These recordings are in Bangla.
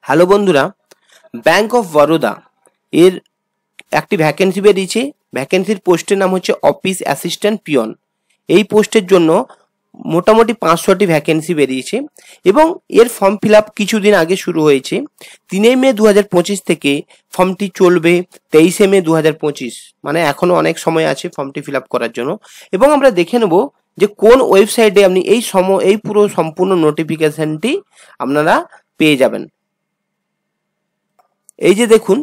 হ্যালো বন্ধুরা, ব্যাংক অফ বরোদা এর একটি ভ্যাকেন্সি বেরিয়েছে। ভ্যাকেন্সির পোস্টের নাম হচ্ছে অফিস অ্যাসিস্ট্যান্ট পিয়ন। এই পোস্টের জন্য মোটামুটি 500টি ভ্যাকেন্সি বেরিয়েছে এবং এর ফর্ম ফিল আপ কিছুদিন আগে শুরু হয়েছে। 3 মে 2025 থেকে ফর্মটি চলবে 23 মে 2025, মানে এখনো অনেক সময় আছে ফর্মটি ফিল আপ করার জন্য। এবং আমরা দেখে নেব যে কোন ওয়েবসাইটে আপনি এই পুরো সম্পূর্ণ নোটিফিকেশনটি আপনারা পেয়ে যাবেন। এই যে দেখুন,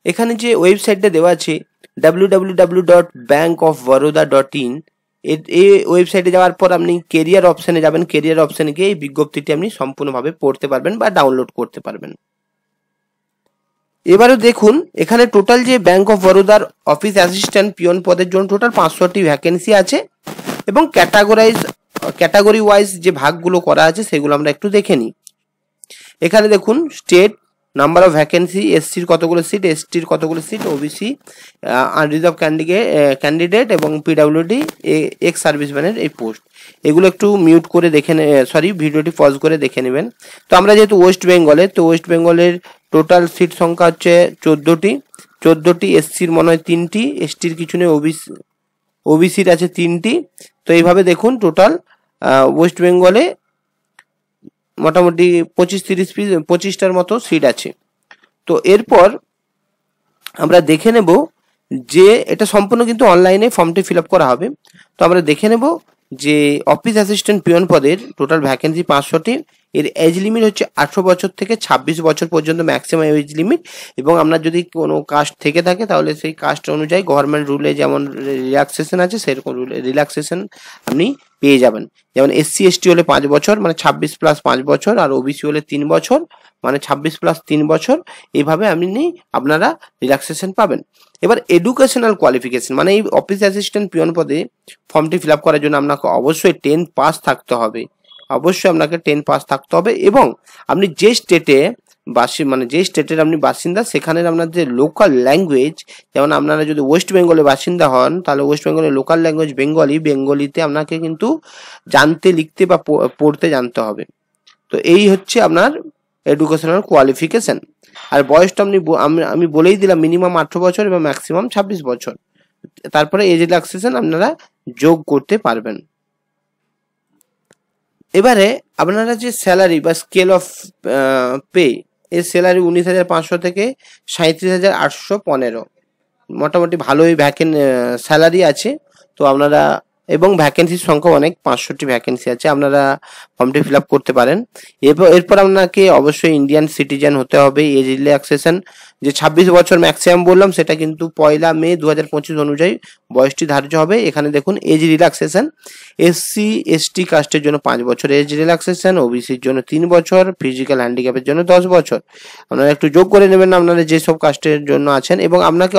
এখানে যে ওয়েবসাইটটা দেওয়া আছে www.bankofbaroda.in, এই ওয়েবসাইটে যাওয়ার পর আপনি কেরিয়ার অপশানে যাবেন। কেরিয়ার অপশানে গিয়ে এই বিজ্ঞপ্তিটি আপনি সম্পূর্ণভাবে পড়তে পারবেন বা ডাউনলোড করতে পারবেন। এবারে দেখুন, এখানে টোটাল যে ব্যাংক অফ বরোদার অফিস অ্যাসিস্ট্যান্ট পিয়ন পদের জন্য টোটাল 500টি ভ্যাকেন্সি আছে এবং ক্যাটাগরি ওয়াইজ যে ভাগগুলো করা আছে সেগুলো আমরা একটু দেখে নিই। এখানে দেখুন, স্টেট, নাম্বার অফ ভ্যাকেন্সি, এসসির কতগুলো সিট, এসটির কতগুলো সিট, ওবিসি, আনরিজার্ভ ক্যান্ডিডেট এবং পিডাব্লিউডি এক্স সার্ভিসম্যানের এই পোস্ট। এগুলো একটু মিউট করে ভিডিওটি পজ করে দেখে নেবেন। তো আমরা যেহেতু ওয়েস্ট বেঙ্গলে, তো ওয়েস্ট বেঙ্গলের টোটাল সিট সংখ্যা হচ্ছে 14টি। এসসির মনে হয় 3টি, এসটির কিছু নেই, ওবিসির আছে 3টি। তো এইভাবে দেখুন টোটাল ওয়েস্ট বেঙ্গলে মোটামুটি 25-30-25টার মতো সিট আছে। তো এরপর আমরা দেখে নেব যে এটা সম্পূর্ণ কিন্তু অনলাইনে ফর্মটি ফিল আপ করা হবে। তো আমরা দেখে নেব যে অফিস অ্যাসিস্ট্যান্ট পিয়ন পদের টোটাল ভ্যাকেন্সি 500টি। এর এজ লিমিট হচ্ছে 18 বছর থেকে 26 বছর পর্যন্ত ম্যাক্সিমাম এজ লিমিট। এবং আপনার যদি কোনো কাস্ট থেকে থাকে তাহলে সেই কাস্ট অনুযায়ী গভর্নমেন্ট রুলে যেমন রিল্যাক্সেশন আছে সেরকম রিল্যাক্সেশন আপনি পেয়ে যাবেন। যেমন এসসি এসটি হলে 5 বছর মানে 26 + 5 বছর, আর ওবিসি হলে 3 বছর মানে 26 + 3 বছর। এইভাবে আপনারা রিল্যাক্সেশন পাবেন। এবার এডুকেশনাল কোয়ালিফিকেশন, মানে এই অফিস অ্যাসিস্ট্যান্ট পিয়ন পদে ফর্মটি ফিল আপ করার জন্য আপনাকে অবশ্যই 10 পাস থাকতে হবে। আপনাকে 10 পাস থাকতে হবে এবং আপনি যে স্টেটের আপনি বাসিন্দা সেখানের আপনার যে লোকাল ল্যাঙ্গুয়েজ, যেমন আপনারা যদি ওয়েস্ট বেঙ্গলের বাসিন্দা হন তাহলে ওয়েস্ট বেঙ্গলের লোকাল ল্যাঙ্গুয়েজ বেঙ্গলিতে আপনাকে কিন্তু জানতে, লিখতে বা পড়তে জানতে হবে। তো এই হচ্ছে আপনার এডুকেশনাল কোয়ালিফিকেশন। আর বয়সটা আমি বলেই দিলাম, মিনিমাম 18 বছর এবং ম্যাক্সিমাম 26 বছর। তারপরে এজ রিল্যাক্সেশন আপনারা যোগ করতে পারবেন। এবারে আপনারা যে স্যালারি বা স্কেল অফ পে, এর স্যালারি 19,500 থেকে 37,815, মোটামুটি ভালোই স্যালারি আছে। তো আপনারা, এবং ভ্যাকেন্সির সংখ্যা অনেক, 500টি ভ্যাকেন্সি আছে, আপনারা ফর্মটি ফিল আপ করতে পারেন। এরপর আপনাকে অবশ্যই ইন্ডিয়ান সিটিজেন হতে হবে। এজ রিল্যাক্সেশন যে 26 বছর ম্যাক্সিমাম বললাম সেটা কিন্তু 1 মে 2025 অনুযায়ী বয়সটি ধার্য হবে। এখানে দেখুন এজ রিল্যাক্সেশন, এসসি এসটি কাস্টের জন্য 5 বছর এজ রিল্যাক্সেশন, ওবিসির জন্য 3 বছর, ফিজিক্যাল হ্যান্ডিক্যাপের জন্য 10 বছর। আপনারা একটু যোগ করে নেবেন আপনারা যেসব কাস্টের জন্য আছেন। এবং আপনাকে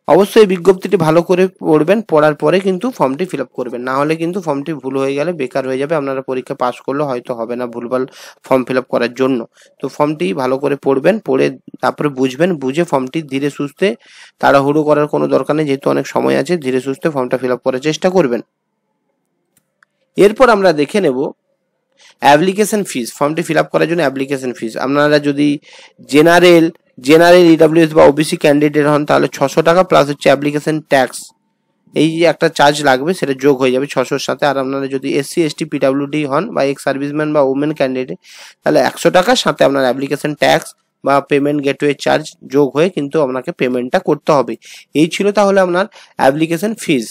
অবশ্যই বিজ্ঞপ্তিটি ভালো করে পড়বেন, পড়ার পরে কিন্তু ফর্মটি ফিল আপ করবেন, না হলে কিন্তু ফর্মটি ভুল হয়ে গেলে বেকার হয়ে যাবে, আপনারা পরীক্ষা পাস করলে হয়তো হবে না ভুলভাল ফর্ম ফিল আপ করার জন্য। তো ফর্মটি ভালো করে পড়বেন, পড়ে তারপরে বুঝে ফর্মটি ধীরে সুস্থে, তাড়াহুড়ো করার কোনো দরকার নেই, যেহেতু অনেক সময় আছে, ধীরে সুস্থে ফর্মটা ফিল আপ করার চেষ্টা করবেন। এরপর আমরা দেখে নেব অ্যাপ্লিকেশন ফিস। ফর্মটি ফিল আপ করার জন্য অ্যাপ্লিকেশন ফিস, আপনারা যদি জেনারেল ইডব্লিউএস বা ওবিসি ক্যান্ডিডেট হন তাহলে 600 টাকা প্লাস হচ্ছে অ্যাপ্লিকেশন ট্যাক্স, এই যে একটা চার্জ লাগবে সেটা যোগ হয়ে যাবে 600-র সাথে। আর আপনারা যদি এসসি এসটি পিডাব্লিউডি হন বা এক্স সার্ভিসম্যান বা ওমেন ক্যান্ডিডেট তাহলে 100 টাকার সাথে আপনার অ্যাপ্লিকেশন ট্যাক্স বা পেমেন্ট গেটওয়ে চার্জ যোগ হয়ে কিন্তু আপনাকে পেমেন্টটা করতে হবে। এই ছিল তাহলে আপনার অ্যাপ্লিকেশন ফিস।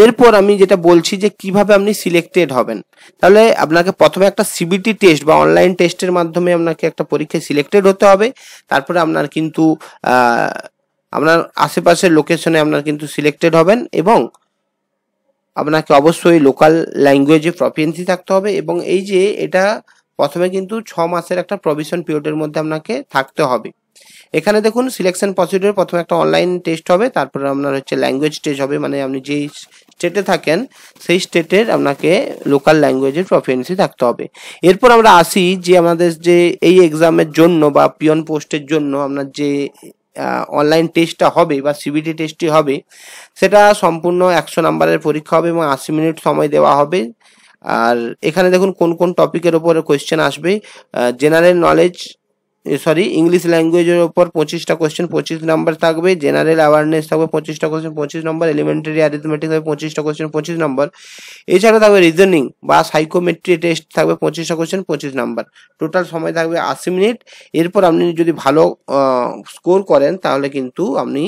এরপর আমি যেটা বলছি যে কিভাবে আপনি সিলেক্টেড হবেন, তাহলে আপনাকে প্রথমে একটা সিবিটি টেস্ট বা অনলাইন টেস্টের মাধ্যমে আপনাকে একটা পরীক্ষায় সিলেক্টেড হতে হবে। তারপরে আপনার কিন্তু আপনার আশেপাশের লোকেশনে আপনার কিন্তু সিলেক্টেড হবেন এবং আপনাকে অবশ্যই লোকাল ল্যাঙ্গুয়েজে প্রফিসিয়েন্সি থাকতে হবে। এবং এই যে এটা প্রথমে কিন্তু 6 মাসের একটা প্রভিশন পিরিয়ডের মধ্যে আপনাকে থাকতে হবে। এখানে দেখুন সিলেকশন প্রসিডিউর, প্রথমে একটা অনলাইন টেস্ট হবে, তারপরে আপনার হচ্ছে ল্যাঙ্গুয়েজ টেস্ট হবে, মানে আপনি যেই স্টেটে থাকেন সেই স্টেটের আপনাকে লোকাল ল্যাঙ্গুয়েজের প্রফিসিয়েন্সি থাকতে হবে। এরপর আমরা আসি যে আমাদের যে এই এক্সামের জন্য বা পিয়ন পোস্টের জন্য আপনার যে অনলাইন টেস্টটা হবে বা সিবিটি টেস্টটি হবে, সেটা সম্পূর্ণ 100 নম্বরের পরীক্ষা হবে এবং 80 মিনিট সময় দেওয়া হবে। আর এখানে দেখুন কোন কোন টপিকের ওপরে কোয়েশ্চেন আসবে। জেনারেল নলেজ ইংলিশ ল্যাঙ্গুয়েজের ওপর 25টা কোয়েশ্চেন 25 নাম্বার থাকবে। জেনারেল অ্যাওয়ারনেস থাকবে 25টা কোয়েশ্চেন 25 নম্বর। এলিমেন্টারি অ্যারিথমেটিক থাকবে 25টা কোয়েশ্চেন 25 নম্বর। এছাড়া থাকবে রিজনিং বা সাইকোমেট্রি টেস্ট থাকবে 25টা কোয়েশ্চেন 25 নাম্বার। টোটাল সময় থাকবে 80 মিনিট। এরপর আপনি যদি ভালো স্কোর করেন তাহলে কিন্তু আপনি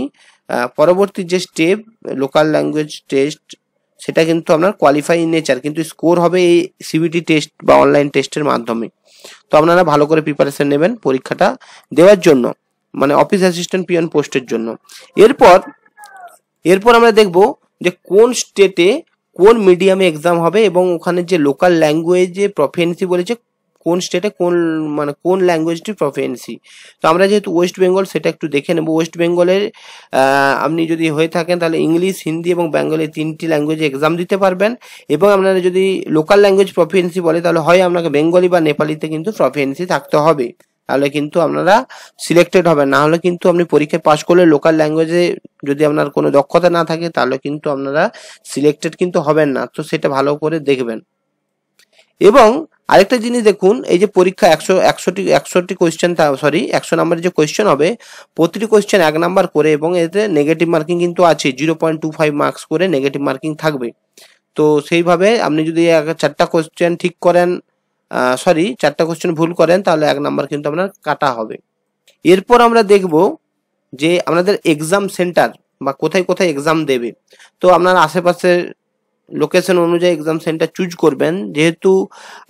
পরবর্তী যে স্টেপ লোকাল ল্যাঙ্গুয়েজ টেস্ট সেটা কিন্তু আপনার কোয়ালিফাই ইন নেচার, কিন্তু স্কোর হবে এই সিবিটি টেস্ট বা অনলাইন টেস্টের মাধ্যমে। তো আপনারা ভালো করে প্রিপারেশন নেবেন পরীক্ষাটা দেওয়ার জন্য, মানে অফিস অ্যাসিস্ট্যান্ট পিয়ন পোস্টের জন্য। এরপর আমরা দেখব যে কোন স্টেটে কোন মিডিয়ামে এক্সাম হবে এবং ওখানে যে লোকাল ল্যাঙ্গুয়েজে প্রফিয়েন্সি বলেছে কোন স্টেটে কোন ল্যাঙ্গুয়েজটি প্রফিয়েন্সি। তো আমরা যেহেতু ওয়েস্ট বেঙ্গল সেটা একটু দেখে নেব। ওয়েস্ট বেঙ্গলের আপনি যদি হয়ে থাকেন তাহলে ইংলিশ, হিন্দি এবং বেঙ্গলি 3টি ল্যাঙ্গুয়েজে এক্সাম দিতে পারবেন। এবং আপনারা যদি লোকাল ল্যাঙ্গুয়েজ প্রফিয়েন্সি বলে তাহলে হয় আপনাকে বেঙ্গলি বা নেপালিতে কিন্তু প্রফিয়েন্সি থাকতে হবে, তাহলে কিন্তু আপনারা সিলেক্টেড হবেন। না হলে কিন্তু আপনি পরীক্ষায় পাশ করলে লোকাল ল্যাঙ্গুয়েজে যদি আপনার কোনো দক্ষতা না থাকে তাহলে কিন্তু আপনারা সিলেক্টেড কিন্তু হবেন না। তো সেটা ভালো করে দেখবেন। এবং আরেকটা জিনিস দেখুন, এই যে পরীক্ষা 100টি কোয়েশ্চেন 100 নাম্বারের যে কোয়েশ্চেন হবে, প্রতিটি কোয়েশ্চেন 1 নাম্বার করে এবং এতে নেগেটিভ মার্কিং কিন্তু আছে, 0.25 মার্কস করে নেগেটিভ মার্কিং থাকবে। তো সেইভাবে আপনি যদি 4টা কোয়েশ্চেন ঠিক করেন 4টা কোয়েশ্চেন ভুল করেন তাহলে 1 নাম্বার কিন্তু আপনার কাটা হবে। এরপর আমরা দেখব যে আপনাদের এক্সাম সেন্টার বা কোথায় কোথায় এক্সাম দেবে। তো আপনার আশেপাশের লোকেশন অনুযায়ী এক্সাম সেন্টার চুজ করবেন। যেহেতু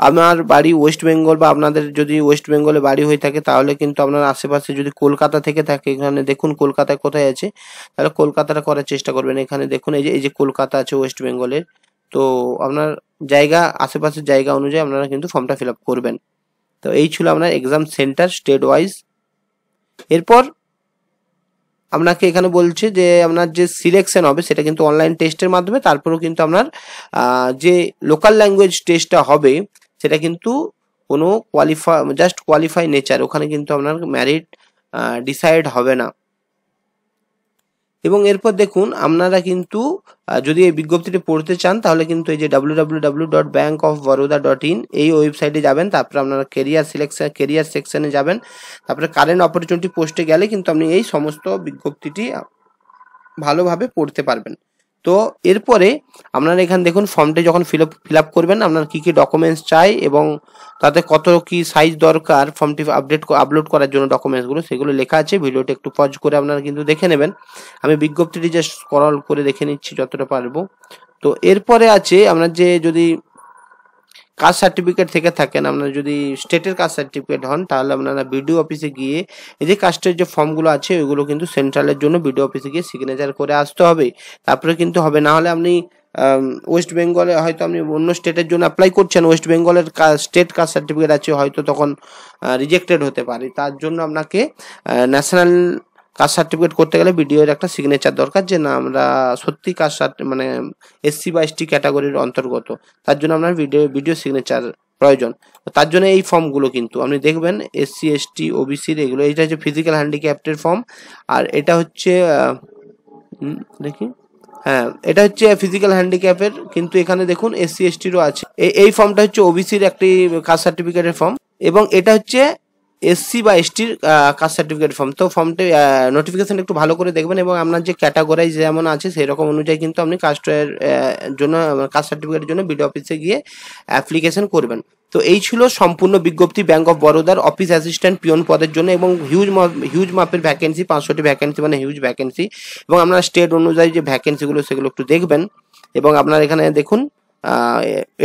আমার বাড়ি ওয়েস্ট বেঙ্গল বা আপনাদের যদি ওয়েস্ট বেঙ্গলে বাড়ি হয়ে থাকে তাহলে কিন্তু আপনার আশেপাশে যদি কলকাতা থেকে থাকে, এখানে দেখুন কলকাতায় কোথায় আছে, তাহলে কলকাতাটা করার চেষ্টা করবেন। এখানে দেখুন এই যে কলকাতা আছে ওয়েস্ট বেঙ্গলের। তো আপনার আশেপাশের জায়গা অনুযায়ী আপনারা কিন্তু ফর্মটা ফিল আপ করবেন। তো এই ছিল আপনার এক্সাম সেন্টার স্টেট ওয়াইজ। এরপর আপনাকে এখানে বলছে যে আপনার যে সিলেকশন হবে সেটা কিন্তু অনলাইন টেস্টের মাধ্যমে, তারপরেও কিন্তু আপনার যে লোকাল ল্যাঙ্গুয়েজ টেস্টটা হবে সেটা কিন্তু কোনো কোয়ালিফাই নেচার, ওখানে কিন্তু আপনার ম্যারিট ডিসাইড হবে না। এবং এরপর দেখুন আপনারা কিন্তু যদি এই বিজ্ঞপ্তিটি পড়তে চান তাহলে কিন্তু এই যে www.bankofbaroda.in এই ওয়েবসাইটে যাবেন, তারপরে আপনারা কেরিয়ার সেকশনে যাবেন, তারপরে কারেন্ট অপরচুনিটি পোস্টে গেলে কিন্তু আপনি এই সমস্ত বিজ্ঞপ্তিটি ভালোভাবে পড়তে পারবেন। তো এরপরে আপনারা এখানে দেখুন ফর্মটি যখন ফিল আপ করবেন আপনার কি কি ডকুমেন্টস চাই এবং তাতে কত কি সাইজ দরকার ফর্মটি আপলোড করার জন্য ডকুমেন্টসগুলো, সেগুলো লেখা আছে। ভিডিওটি একটু পজ করে আপনারা কিন্তু দেখে নেবেন। আমি বিজ্ঞপ্তিটি জাস্ট স্ক্রল করে দেখে নিচ্ছি যতটা পারবো। তো এরপরে আছে আপনার যে যদি কাস্ট সার্টিফিকেট থেকে থাকেন, আপনারা যদি স্টেটের কাস্ট সার্টিফিকেট হন তাহলে আপনারা বিডিও অফিসে গিয়ে এই যে কাস্টের যে ফর্মগুলো আছে ওইগুলো কিন্তু সেন্ট্রালের জন্য বিডিও অফিসে গিয়ে সিগনেচার করে আসতে হবে, তারপরে কিন্তু হবে। না হলে আপনি ওয়েস্ট বেঙ্গলে হয়তো আপনি অন্য স্টেটের জন্য অ্যাপ্লাই করছেন, ওয়েস্ট বেঙ্গলের স্টেট কাস্ট সার্টিফিকেট আছে, হয়তো তখন রিজেক্টেড হতে পারে। তার জন্য আপনাকে ন্যাশনাল কাস্ট সার্টিফিকেট করতে গেলে বিডিও এর একটা সিগনেচার দরকার যে না আমরা সত্যি মানে এসসি বা এসটি ক্যাটাগরির অন্তর্গত, তার জন্য আপনার ভিডিও সিগনেচার প্রয়োজন। তার জন্য এই ফর্মগুলো কিন্তু আপনি দেখবেন এসসি এসটি ওবিসির এগুলো, এইটা হচ্ছে ফিজিক্যাল হ্যান্ডিক্যাপ্টের ফর্ম, আর এটা হচ্ছে দেখি এটা হচ্ছে ফিজিক্যাল হ্যান্ডিক্যাপের, কিন্তু এখানে দেখুন এসসি এসটিরও আছে। এই ফর্মটা হচ্ছে ওবিসির একটি কাস্ট সার্টিফিকেটের ফর্ম এবং এটা হচ্ছে এসসি বা এসটির কাস্ট সার্টিফিকেট ফর্ম। তো ফর্মটা নোটিফিকেশন একটু ভালো করে দেখবেন এবং আপনার যে ক্যাটাগরাইজ যেমন আছে সেই রকম অনুযায়ী কিন্তু আপনি কাস্টের জন্য কাস্ট সার্টিফিকেটের জন্য বিডিও অফিসে গিয়ে অ্যাপ্লিকেশন করবেন। তো এই ছিল সম্পূর্ণ বিজ্ঞপ্তি ব্যাংক অফ বরোদার অফিস অ্যাসিস্ট্যান্ট পিয়ন পদের জন্য এবং হিউজ মাপের ভ্যাকেন্সি, 500টি ভ্যাকেন্সি মানে হিউজ ভ্যাকেন্সি। এবং আপনার স্টেট অনুযায়ী যে ভ্যাকেন্সিগুলো সেগুলো একটু দেখবেন। এবং আপনার এখানে দেখুন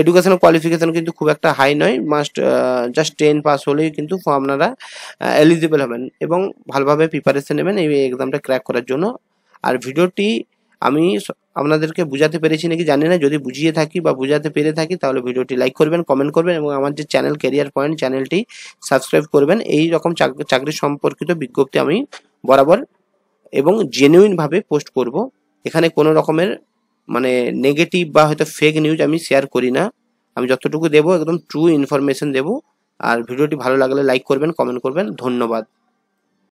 এডুকেশনাল কোয়ালিফিকেশন কিন্তু খুব একটা হাই নয়, জাস্ট 10 পাস হলেই কিন্তু আপনারা এলিজিবল হবেন এবং ভালোভাবে প্রিপারেশন নেবেন এই এক্সামটা ক্র্যাক করার জন্য। আর ভিডিওটি আমি আপনাদেরকে বুঝাতে পেরেছি নাকি জানি না, যদি বুঝিয়ে থাকি বা বুঝাতে পেরে থাকি তাহলে ভিডিওটি লাইক করবেন, কমেন্ট করবেন এবং আমার যে চ্যানেল ক্যারিয়ার পয়েন্ট চ্যানেলটি সাবস্ক্রাইব করবেন। এই রকম চাকরি সম্পর্কিত বিজ্ঞপ্তি আমি বরাবর এবং জেনুইনভাবে পোস্ট করব। এখানে কোনো রকমের মানে নেগেটিভ বা হয়তো ফেক নিউজ আমি শেয়ার করি না, আমি যতটুকু দেবো একদম ট্রু ইনফরমেশন দেবো। আর ভিডিওটি ভালো লাগলে লাইক করবেন, কমেন্ট করবেন। ধন্যবাদ।